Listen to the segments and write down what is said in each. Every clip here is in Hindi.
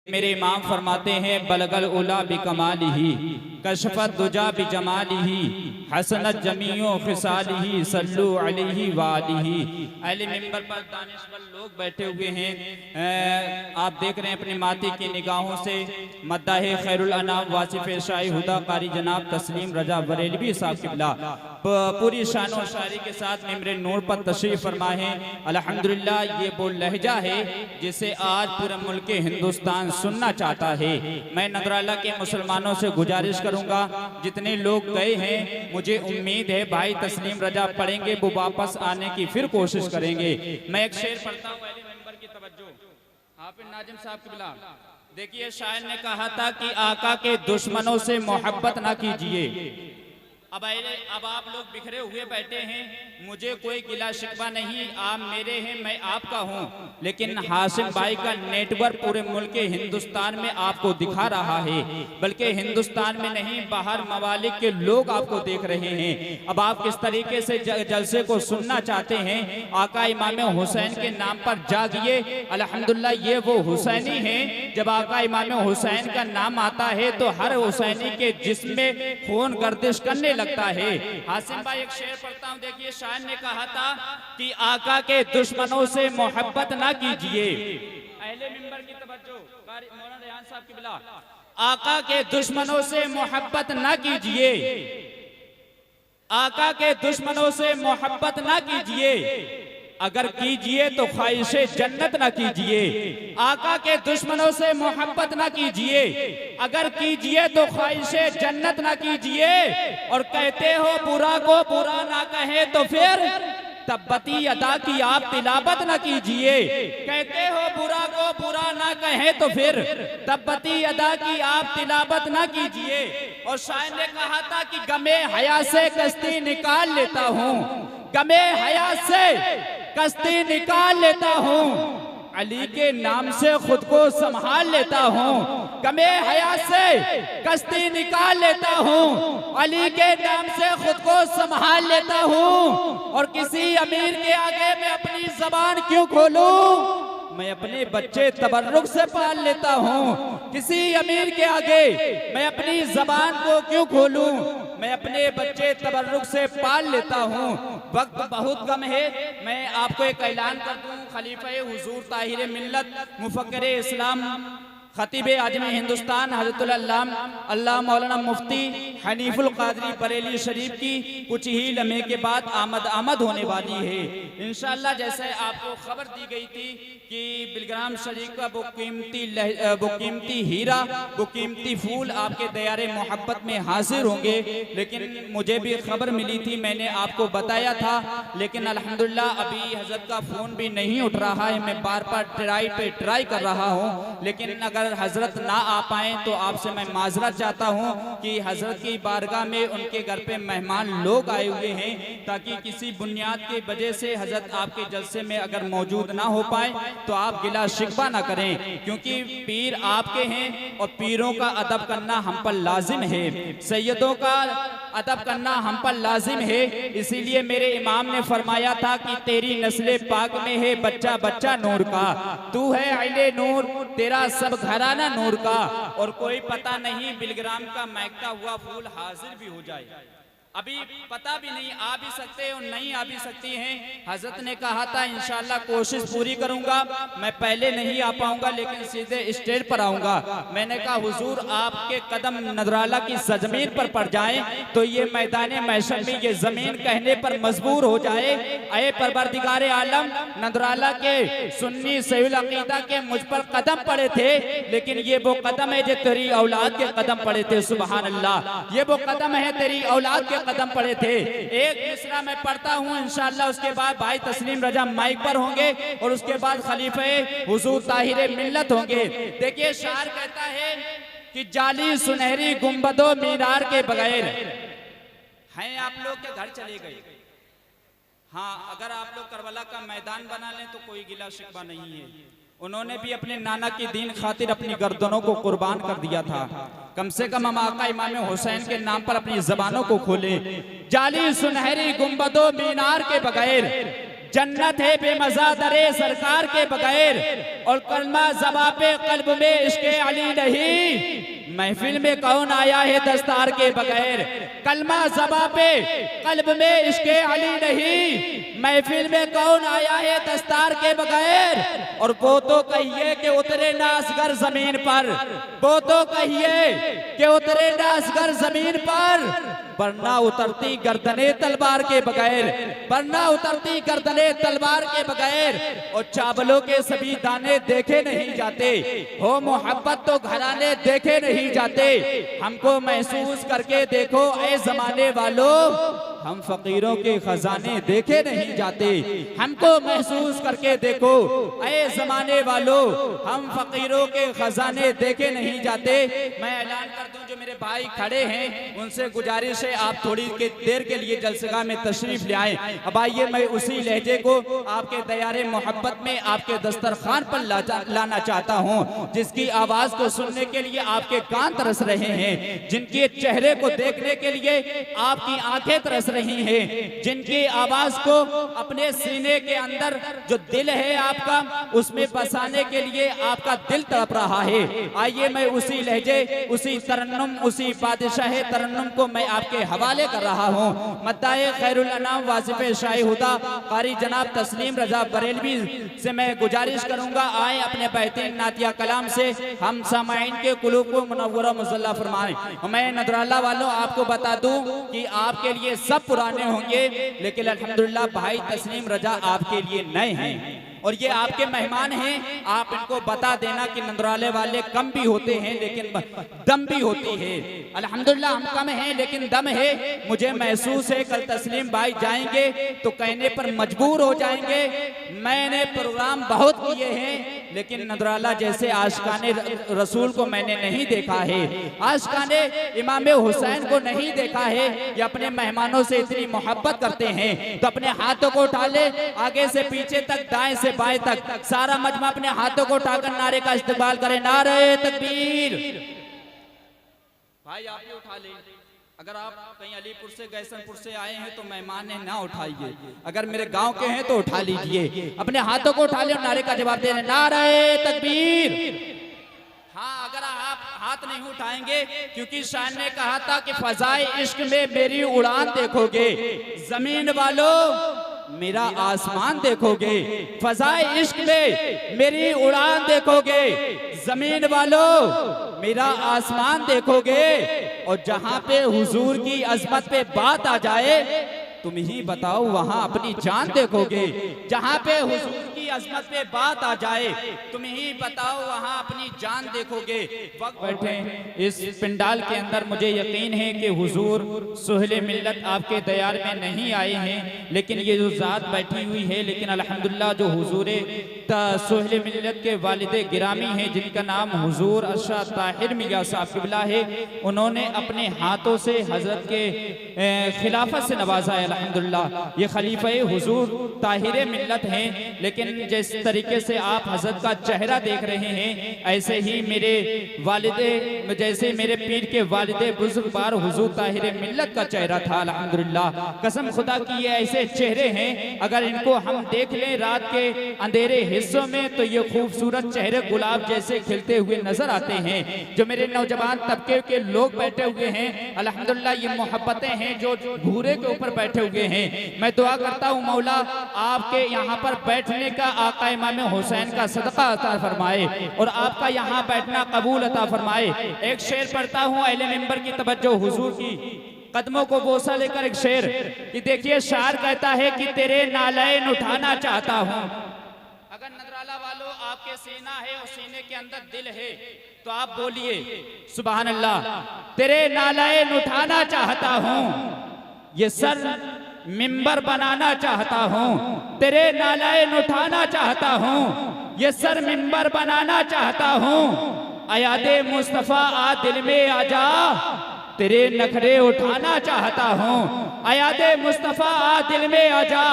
मेरे इमाम फरमाते हैं बलगल उला बिकमालिही कशफत दुजा बिजमालिही हसनत जमीओ खिसालिही सल्लु अलैहि वालिही। अहले मिंबर पर दानिशवर लोग बैठे हुए हैं। आप देख रहे हैं अपनी माती की निगाहों से मद्दाहे खैरुल अनाम वासिफ शाही हुदा कारी जनाब तस्लीम रजा बरेलवी साहब किबला पूरी शान और शायरी के साथ मिंबर नूर पर तशरीफ फरमाए हैं। अल्हम्दुलिल्लाह ये वो लहजा है जिसे आज पूरा मुल्क हिंदुस्तान सुनना चाहता है। मैं नगराला के मुसलमानों से गुजारिश करूंगा, जितने लोग गए हैं मुझे उम्मीद है भाई तस्लीम रजा पढ़ेंगे वो वापस आने की फिर कोशिश करेंगे। मैं एक शेर पढ़ता हूँ, अहले मिंबर की तवज्जो। हाफिज नाजिम साहब किबला देखिए, शायर ने कहा था कि आका के दुश्मनों से मोहब्बत ना कीजिए। अब आप लोग बिखरे हुए बैठे हैं, मुझे कोई गिला शिकवा नहीं, आप मेरे हैं मैं आपका हूं, लेकिन हाशिम भाई का नेटवर्क पूरे मुल्क हिंदुस्तान में आपको दिखा रहा है, बल्कि हिंदुस्तान में नहीं बाहर ममालिक के लोग आपको देख रहे हैं। अब आप किस तरीके से जलसे को सुनना चाहते हैं, आका इमाम हुसैन के नाम पर जागिए। अल्हम्दुलिल्लाह ये वो हुसैनी हैं, जब आका इमाम हुसैन का नाम आता है तो हर हुसैनी के जिस्म में खून गर्दिश करने लगता है। हासिम भाई एक शेर पढ़ता हूं, देखिए शायर ने कहा था कि आका के दुश्मनों से मोहब्बत ना कीजिए। अहले मिंबर की तवज्जो, मौलाना रेहान साहब की बिला, आका के दुश्मनों से मोहब्बत ना कीजिए, आका के दुश्मनों से मोहब्बत ना कीजिए, अगर कीजिए तो ख्वाहिशे जन्नत ना कीजिए। आका के दुश्मनों से मोहब्बत ना कीजिए, अगर कीजिए तो ख्वाहिशे जन्नत ना कीजिए। और कहते हो बुरा को बुरा ना कहे तो फिर तब्बती अदा की आप तिलावत ना कीजिए। कहते हो बुरा को बुरा ना कहे तो फिर तब्बती अदा की आप तिलावत ना कीजिए। और शायर ने कहा था कि गमे हया से कश्ती निकाल लेता हूँ, गमे हया से कश्ती निकाल लेता हूँ, अली के नाम से खुद को संभाल लेता हूँ। गमे हया से कश्ती निकाल लेता हूँ, अली के नाम से खुद को संभाल लेता हूँ। और किसी अमीर के आगे मैं अपनी जबान क्यों खोलूं, मैं अपने बच्चे तबर्रुक से पाल लेता हूँ। किसी अमीर के आगे मैं अपनी जबान को क्यों खोलूं, मैं अपने बच्चे तबर्रुक से पाल लेता हूँ। वक्त बहुत कम है, मैं आपको एक ऐलान कर दूं, खलीफे हुजूर ताहिर मिल्लत मुफक्किर इस्लाम खतीब आजम हिंदुस्तान हज़रतुल अल्लाह मौलाना मुफ्ती हनीफुल कादरी बरेली शरीफ की कुछ ही लम्हे के बाद आमद होने वाली है इंशाअल्लाह। जैसे आपको खबर दी गई थी कि बिलग्राम शरीफ का वो कीमती हीरा, वो कीमती फूल आपके दयारे मोहब्बत में हाजिर होंगे, लेकिन मुझे भी खबर मिली थी, मैंने आपको बताया था, लेकिन अल्हम्दुलिल्लाह अभी हजरत का फोन भी नहीं उठ रहा है। मैं बार बार ट्राई कर रहा हूँ, लेकिन अगर हजरत ना आ पाए तो आपसे मैं माजरत चाहता हूँ कि हजरत की बारगाह में उनके घर पे मेहमान लोग आए हुए हैं, ताकि किसी बुनियाद की वजह से हजरत आपके जलसे में अगर मौजूद ना हो पाए तो आप गिला शिकवा ना करें, क्योंकि पीर आपके हैं और पीरों का अदब करना हम पर लाजिम है, सैयदों का अदब करना हम पर लाजिम है। इसीलिए मेरे इमाम ने फरमाया था कि तेरी नस्ले पाक में है बच्चा बच्चा नूर का, तू है अहले नूर, तेरा सब घराना नूर का। और कोई पता नहीं बिलग्राम का महकता हुआ फूल हाजिर भी हो जाए, अभी पता भी नहीं, आ भी सकते और नहीं आ भी सकती हैं। हजरत ने कहा था इंशाअल्लाह कोशिश पूरी करूंगा, मैं पहले नहीं आ पाऊंगा लेकिन सीधे स्टेज पर आऊंगा। मैंने कहा हुजूर आपके कदम नदराला की सरजमीन पर पड़ जाएं तो ये मैदान महशर में ये जमीन कहने पर मजबूर हो जाए, अये परवरदिगारे आलम नदराला के सुन्नी सहील अकीदा के मुझ पर कदम पड़े थे, लेकिन ये वो कदम है जो तेरी औलाद के कदम पड़े थे। सुभान अल्लाह, ये वो कदम है तेरी औलाद के कदम पड़े थे। एक मिसरा मैं पढ़ता हूँ इंशाअल्लाह, उसके बाद भाई तस्लीम रजा माइक पर होंगे और उसके बाद खलीफे हुजूर ताहिर मिल्लत होंगे। देखिए शायर कहता है कि जाली सुनहरी गुंबदों मीनार के बगैर हैं आप लोग के घर चले गए। हाँ, अगर आप लोग करबला का मैदान बना लें तो कोई गिला शिकवा नहीं है। उन्होंने भी अपने नाना की दीन खातिर अपनी गर्दनों को कुर्बान कर दिया था। कम से कम हम आका इमाम हुसैन के नाम पर अपनी जबानों को खोले। जाली सुनहरी गुंबदों मीनार के बगैर जन्नत है बेमज़ा दरे सरकार के बगैर, और कलमा ज़बां पे क़ल्ब में इश्क़े अली नहीं, महफिल में कौन आया है दस्तार के बगैर। कलमा ज़बां पे क़ल्ब में इश्क़े अली नहीं, महफिल में कौन आया है दस्तार के बगैर। और वो तो कहिए कि उतरे ना असगर जमीन पर, वो तो कहिए कि उतरे ना असगर जमीन पर, वरना उतरती गर्दने तलवार के बगैर, वरना उतरती गर्दने तलवार के बगैर। और चावलों के सभी दाने देखे नहीं जाते, हो मोहब्बत तो घराने देखे नहीं जाते। हमको महसूस करके देखो ऐ जमाने वालों, हम फकीरों के खजाने देखे नहीं जाते। हमको महसूस करके देखो ऐ जमाने वालों, हम फकीरों के खजाने देखे नहीं जाते। मैं ऐलान कर दूं, जो मेरे भाई खड़े हैं उनसे गुजारिश है आप थोड़ी देर के लिए जलसगाह में तशरीफ ले आए। अब आइए मैं उसी लहजे को आपके दयारे मोहब्बत में आपके दस्तरखान पर लाना चाहता हूँ, जिसकी आवाज को सुनने के लिए आपके कान तरस रहे हैं, जिनके चेहरे को देखने के लिए आपकी आंखें तरस रही हैं, जिनकी आवाज को अपने सीने के अंदर जो दिल है आपका उसमें बसाने के लिए आपका दिल तड़प रहा है। आइए मैं उसी लहजे, उसी तरन्नुम, उसी बादशाह तरन्नुम को मैं आपके हवाले कर रहा हूँ। मद्दाए खैरुल अनाम वासिफ शाही हुदा कारी जनाब तस्लीम रजा बरेलवी से मैं गुजारिश करूंगा, आए अपने बेहतरीन नातिया कलाम से हम सामाइन के कुलूब को मुनव्वरा मुसल्ला फरमाएं। मैं नदराला वालों आपको बता दूं कि आपके लिए सब पुराने होंगे, लेकिन अल्हम्दुलिल्लाह भाई तस्लीम रजा आपके लिए नए हैं और ये आपके मेहमान हैं। आप इनको बता देना कि नंदराले वाले कम भी होते हैं लेकिन दम भी होती है। अल्हम्दुलिल्लाह हम कम हैं लेकिन दम है। मुझे महसूस है कल तस्लीम भाई जाएंगे तो कहने पर मजबूर हो जाएंगे, मैंने प्रोग्राम बहुत किए हैं लेकिन नंदराला जैसे आशिकाने रसूल को मैंने नहीं देखा है, आशिकाने इमाम हुसैन को नहीं देखा है। ये अपने मेहमानों से इतनी मोहब्बत करते हैं तो अपने हाथों को उठा ले, आगे से पीछे तक, दाएं से बाएं तक सारा मजमा अपने हाथों को उठाकर नारे का इस्तेमाल करें, नारे तकबीर। भाई आप भी उठा ले, अगर आप कहीं अलीपुर से गैसनपुर से आए हैं तो मेहमान है ना उठाइए, अगर मेरे गांव के हैं तो उठा लीजिए, अपने हाथों को उठा ले और नारे का जवाब दे रहे, नारे तकबीर। हाँ, अगर आप हाथ नहीं उठाएंगे, क्योंकि शान ने कहा था कि फजाए इश्क में मेरी उड़ान देखोगे, जमीन वालों मेरा आसमान देखोगे, फजाए इश्क में मेरी उड़ान देखोगे, जमीन वालों मेरा आसमान देखोगे। और जहां पे हुजूर की अजमत पे बात आ जाए तुम ही बताओ वहां अपनी जान देखोगे, जहां पे हुजूर की अजमत पे बात आ जाए तुम ही बताओ वहां अपनी जान देखोगे। वक्त बैठे इस पिंडाल के अंदर मुझे यकीन है कि हुजूर सोहले मिल्लत आपके दयार में नहीं आए हैं, लेकिन ये जो जात बैठी हुई है, लेकिन अल्हम्दुलिल्लाह जो हुजूर सोहले मिल्लत के वालिद गिरामी हैं जिनका नाम हुजूर अशा ताहिर मियां साहब किबला है, उन्होंने अपने हाथों से हजरत के खिलाफत से नवाजा है। अल्हम्दुलिल्लाह ये खलीफा हुजूर ताहिर मिल्लत हैं, लेकिन जिस तरीके से आप हजरत का चेहरा देख रहे हैं ऐसे ही मेरे वालिदे, जैसे मेरे पीर के वालिदे बुजुर्गवार हुजूर ताहिर मिल्लत का चेहरा था। अल्हम्दुलिल्लाह कसम खुदा की ये ऐसे चेहरे हैं, अगर इनको हम देख लें रात के अंधेरे हिस्सों में तो ये खूबसूरत चेहरे गुलाब जैसे खिलते हुए नजर आते हैं। जो मेरे नौजवान तबके के लोग बैठे हुए हैं अल्हम्दुलिल्लाह ये मोहब्बतें हैं जो घूरे के ऊपर बैठे हुए हैं। मैं दुआ करता हूँ मौला आपके यहाँ पर बैठने का आका इमाम हुसैन का सदका अता फरमाए और आपका यहाँ बैठना कबूल अता फरमाए। एक शेर पढ़ता हूँ अहले मिंबर की तवज्जो हुजूर की कदमों को बोसा लेकर, एक शेर कि देखिए शायर कहता है कि तेरे नालैन उठाना चाहता हूँ। अगर नजराला वालों आपके सीना है और सीने के अंदर दिल है तो आप बोलिए सुभान अल्लाह। तेरे नालैन उठाना चाहता हूँ, ये सर मिंबर बनाना चाहता हूँ, तेरे नालैन उठाना चाहता हूँ, ये सर मिंबर बनाना चाहता हूँ। अयादे मुस्तफा आ दिल में आजा, तेरे नखरे उठाना चाहता हूँ। अयादे मुस्तफा आ दिल में आजा,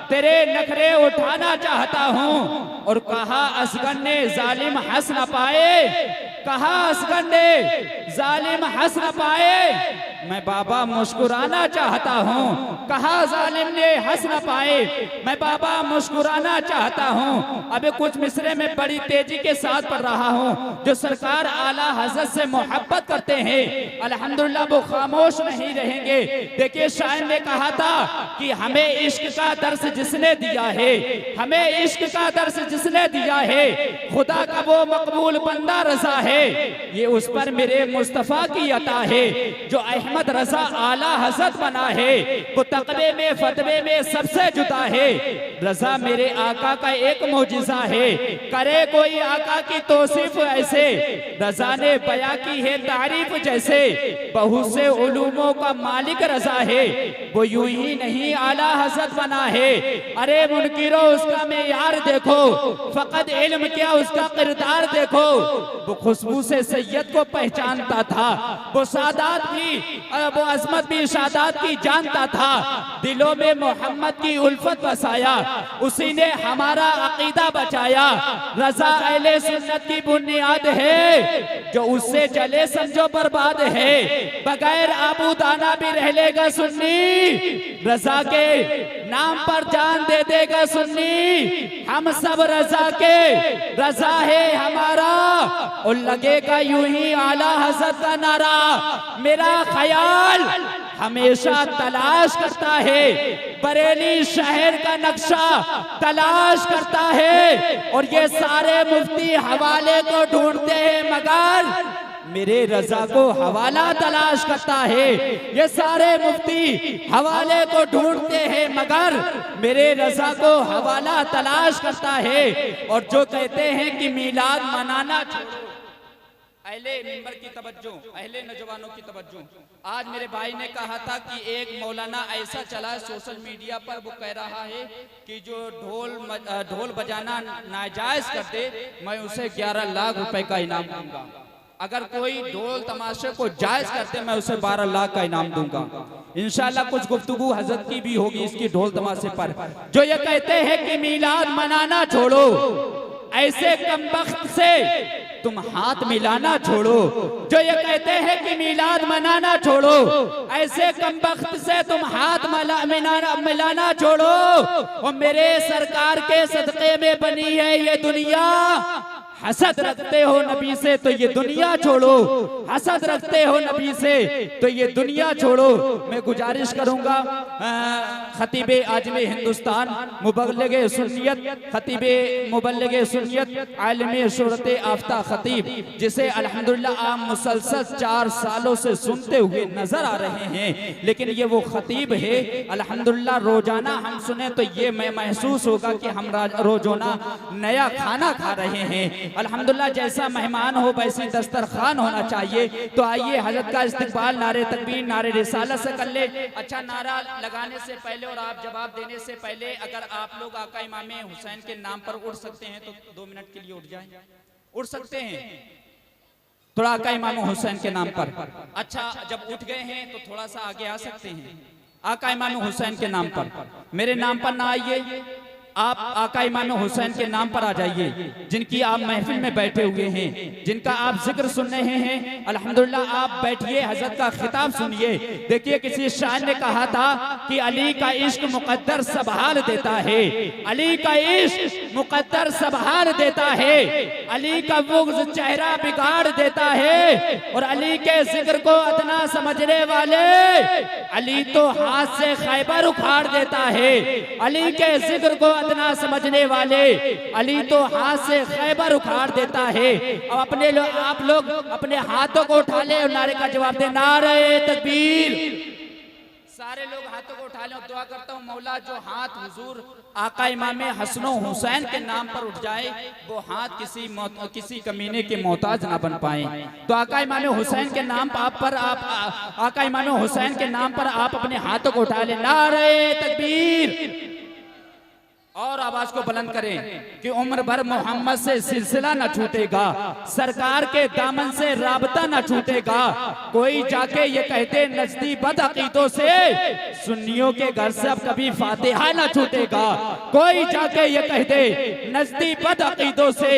तेरे नखरे उठाना चाहता हूँ। और कहा असगर ने जालिम हंस न पाए, कहा असगर ने जालिम हंस न पाए, मैं बाबा मुस्कुराना चाहता हूँ, कहा जालिम ने हंस न पाए, मैं बाबा मुस्कुराना चाहता हूँ। अभी कुछ मिसरे में बड़ी तेजी के साथ पढ़ रहा हूँ। जो सरकार आला हजरत से मोहब्बत करते हैं अल्हम्दुलिल्लाह वो खामोश नहीं रहेंगे। देखिए शायर ने कहा था कि हमें इश्क का दर्स जिसने दिया है, हमें इश्क का दर्स जिसने दिया है, खुदा का वो मकबूल बंदा रजा है, ये उस पर मेरे मुस्तफा की अता है। जो अहमद रजा आला हजरत बना है वो तकबे में फतवे में सबसे जुदा है। रजा मेरे आका का एक मौजिजा है, करे कोई आका की तौसीफ ऐसे, रजा ने बया की है तारीफ जैसे। बहुत से उलूमों का मालिक रजा है, वो यूं ही नहीं आला हजरत बना है। अरे मुनकिरो उसका मेयार देखो, फकत इल्म क्या उसका किरदार देखो। वो खुशबू से सैयद को पहचानता था, वो सादात भी वो अजमत भी सादात की जानता था। दिलों में मोहम्मद की उल्फत बसाया, उसी ने हमारा अकीदा बचाया। रजा अहले सुन्नत की बुनियाद है, जो उससे चले समझो बर्बाद है। बगैर आबू दाना भी रह लेगा सुन्नी, रजा के नाम पर जान दे देगा सुन्नी। हम सब रजा के, रजा है हमारा, और लगेगा यूं ही आला हजरत का नारा। मेरा ख्याल हमेशा तलाश करता है, बरेली शहर का नक्शा तलाश करता है, और ये सारे मुफ्ती हवाले को ढूंढते हैं मगर मेरे रजा को हवाला तलाश करता है। ये सारे मुफ्ती हवाले को ढूंढते हैं मगर मेरे रजा को हवाला तलाश करता है। और जो कहते हैं कि मीलाद मनाना, अहले मिंबर की तवज्जो, अहले नौजवानों की तवज्जो। आज मेरे भाई ने कहा था कि एक मौलाना ऐसा चला है सोशल मीडिया पर, वो कह रहा है कि जो ढोल बजाना नाजायज कर दे मैं उसे 11 लाख रुपए का इनाम दूंगा। अगर कोई ढोल तमाशे को जायज करते मैं उसे 12 लाख का इनाम दूंगा। इंशाल्लाह कुछ गुफ्तगू हजरत की भी होगी इसकी ढोल तमाशे पर। जो ये कहते हैं कि मीलाद मनाना छोड़ो, ऐसे कमबख्त से तुम हाथ मिलाना छोड़ो। जो ये कहते हैं कि मीलाद मनाना छोड़ो, ऐसे कमबख्त से तुम हाथ मिलाना छोड़ो। और मेरे सरकार के सदक़े में बनी है ये दुनिया, हसद रखते हो नबी से तो ये दुनिया छोड़ो, हसद रखते हो नबी से तो ये दुनिया छोड़ो। मैं गुजारिश करूंगा खतीबे आजमे हिंदुस्तान, मुबल्लिगे सुन्नियत, खतीबे मुबल्लिगे सुन्नियत, आलिमे शोहरत आफ्ता खतीब, जिसे अल्हम्दुलिल्लाह आप मुसलसल 4 सालों से सुनते हुए नजर आ रहे हैं, लेकिन ये वो खतीब है अल्हम्दुलिल्लाह रोजाना हम सुने तो ये मैं महसूस होगा कि हम रोजाना नया खाना खा रहे हैं। अल्हम्दुलिल्लाह जैसा मेहमान हो वैसे दस्तरखान होना चाहिए। तो आइए हजरत का इस्तकबाल नारे तकबीर नारे रिसालत से कर ले। अच्छा, नारा लगाने से पहले और आप जवाब देने से पहले अगर आप लोग आका इमाम हुसैन के नाम पर उठ सकते हैं तो 2 मिनट के लिए उठ जाएं। उठ सकते हैं थोड़ा आका इमाम हुसैन के नाम पर। अच्छा, जब उठ गए हैं तो थोड़ा सा आगे आ सकते हैं। आका इमाम हुसैन के नाम पर, मेरे नाम पर ना आइए, आप आका इमाम हुसैन के नाम पर आ जाइए, जिनकी आप महफिल में बैठे हुए हैं, जिनका आप जिक्र सुन रहे हैं। अल्हम्दुलिल्लाह आप बैठिए, हजरत का खिताब सुनिए। देखिए किसी शायर ने कहा था कि अली का इश्क मुकद्दर सब हाल देता है, अली का इश्क मुकद्दर सब हाल देता है, अली का बुग़्ज़ चेहरा बिगाड़ देता है, और अली के जिक्र को अदना समझने वाले अली तो हाथ से खैबर उखाड़ देता है, अली के जिक्र को ना समझने वाले अली तो हाथ से खैबर उखाड़ देता है। अब आप लोग अपने हाथों को उठा ले और नारे का जवाब दे, नारे तकबीर। सारे लोग हाथों को उठा लें और दुआ करता हूँ मौला जो हाथ हुजूर आका इमाम हसनो हुसैन के नाम पर उठ जाए वो हाथ किसी कमीने के मोहताज ना बन पाए। तो आका इमाम हुसैन के नाम पर आप आका इमाम हुसैन के नाम पर आप अपने हाथों को उठा लें, नारे तकबीर। और आवाज को बुलंद करें कि उम्र भर मोहम्मद से सिलसिला न छूटेगा, सरकार के दामन से राबता न छूटेगा। कोई जाके ये कहते नजदी बद अकीदों से सुन्नियों के घर से अब कभी फातिहा न छूटेगा। कोई जाके ये कहते नजदी बद अकीदों से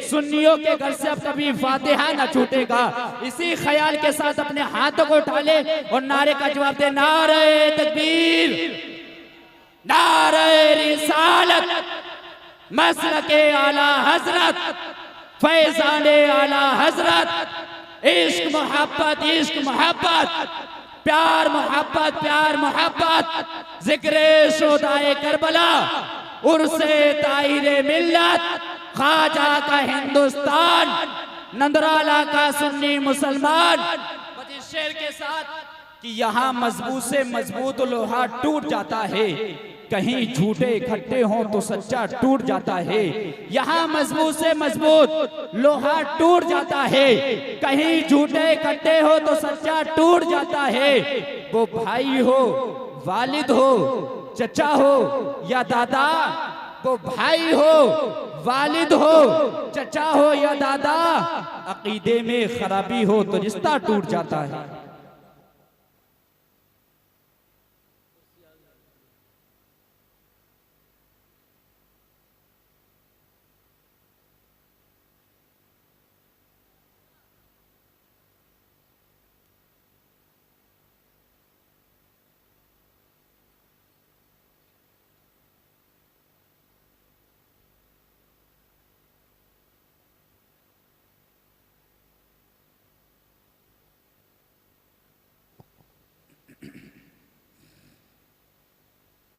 सुन्नियों के घर से अब कभी फातिहा न छूटेगा। इसी ख्याल के साथ अपने हाथों को उठा ले और नारे का जवाब दे, नारे तकबीर, नारे रिसालत, मसलके आला हजरत, फैजाने आला हजरत। इश्क मोहब्बत, इश्क मोहब्बत, प्यार मोहब्बत, प्यार मोहब्बत। जिक्रे शोदाए करबला, उर्से ताहिरे मिल्लत, ख्वाजा का हिंदुस्तान, नंदराला का सुन्नी मुसलमान। इस शेर के साथ कि यहाँ मजबूत से मजबूत लोहा टूट जाता है, कहीं झूठे इकट्ठे हों तो सच्चा टूट जाता है। यहाँ मजबूत से मजबूत लोहा टूट जाता है, कहीं झूठे इकट्ठे हो तो सच्चा टूट जाता है। वो भाई हो, वालिद हो, चचा हो या दादा, वो भाई हो, वालिद हो, चचा हो या दादा, अकीदे में खराबी हो तो रिश्ता टूट जाता है।